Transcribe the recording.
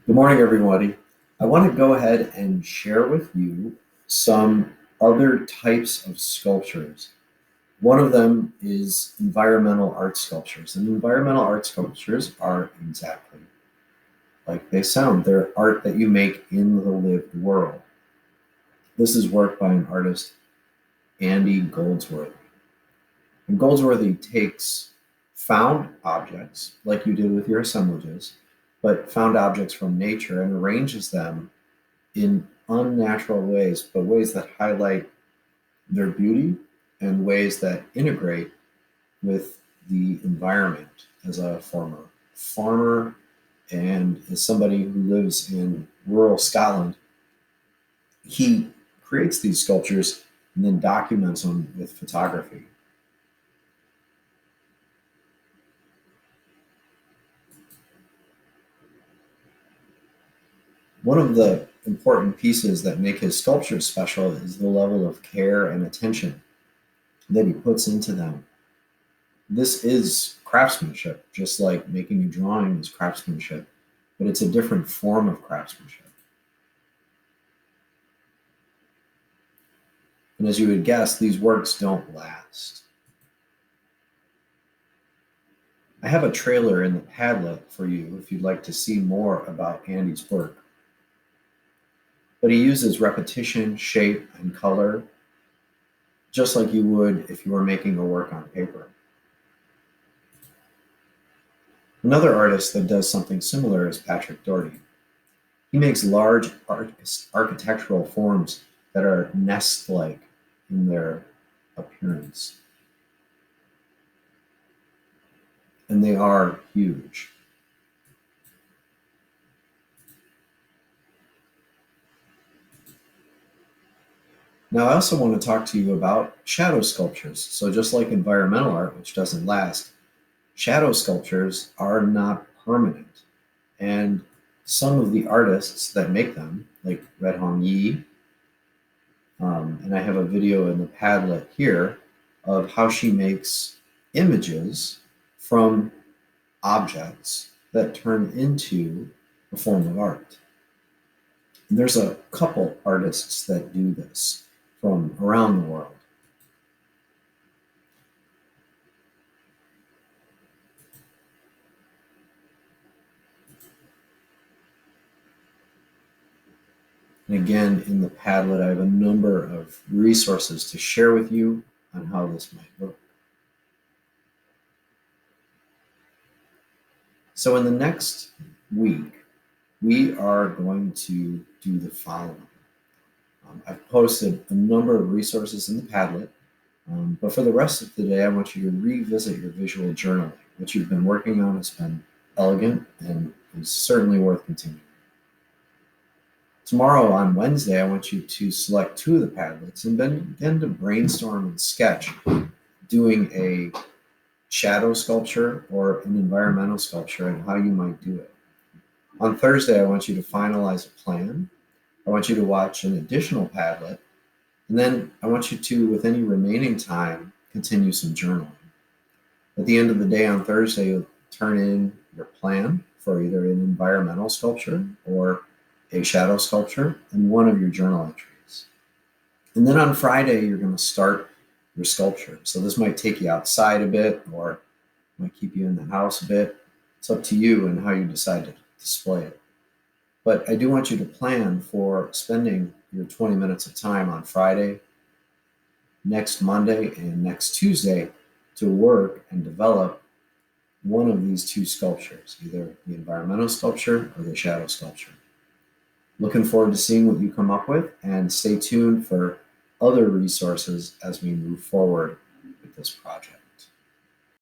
Good morning, everybody. I want to go ahead and share with you some other types of sculptures. One of them is environmental art sculptures, and environmental art sculptures are exactly like they sound. They're art that you make in the lived world. This is work by an artist, Andy Goldsworthy. And Goldsworthy takes found objects, like you did with your assemblages, but found objects from nature and arranges them in unnatural ways, but ways that highlight their beauty and ways that integrate with the environment. As a former farmer and as somebody who lives in rural Scotland, he creates these sculptures and then documents them with photography. One of the important pieces that make his sculptures special is the level of care and attention that he puts into them. This is craftsmanship, just like making a drawing is craftsmanship, but it's a different form of craftsmanship. And as you would guess, these works don't last. I have a trailer in the Padlet for you if you'd like to see more about Andy's work. But he uses repetition, shape, and color, just like you would if you were making a work on paper. Another artist that does something similar is Patrick Doherty. He makes large architectural forms that are nest-like in their appearance. And they are huge. Now, I also want to talk to you about shadow sculptures. So just like environmental art, which doesn't last, shadow sculptures are not permanent. And some of the artists that make them, like Red Hong Yi, and I have a video in the Padlet here of how she makes images from objects that turn into a form of art. And there's a couple artists that do this from around the world. And again, in the Padlet, I have a number of resources to share with you on how this might work. So in the next week, we are going to do the following. I've posted a number of resources in the Padlet, but for the rest of the day, I want you to revisit your visual journaling. What you've been working on has been elegant and is certainly worth continuing. Tomorrow on Wednesday, I want you to select two of the Padlets and then begin to brainstorm and sketch doing a shadow sculpture or an environmental sculpture and how you might do it. On Thursday, I want you to finalize a plan. I want you to watch an additional Padlet, and then I want you to, with any remaining time, continue some journaling. At the end of the day on Thursday, you'll turn in your plan for either an environmental sculpture or a shadow sculpture and one of your journal entries. And then on Friday, you're going to start your sculpture. So this might take you outside a bit or might keep you in the house a bit. It's up to you and how you decide to display it. But I do want you to plan for spending your 20 minutes of time on Friday, next Monday, and next Tuesday to work and develop one of these two sculptures, either the environmental sculpture or the shadow sculpture. Looking forward to seeing what you come up with, and stay tuned for other resources as we move forward with this project.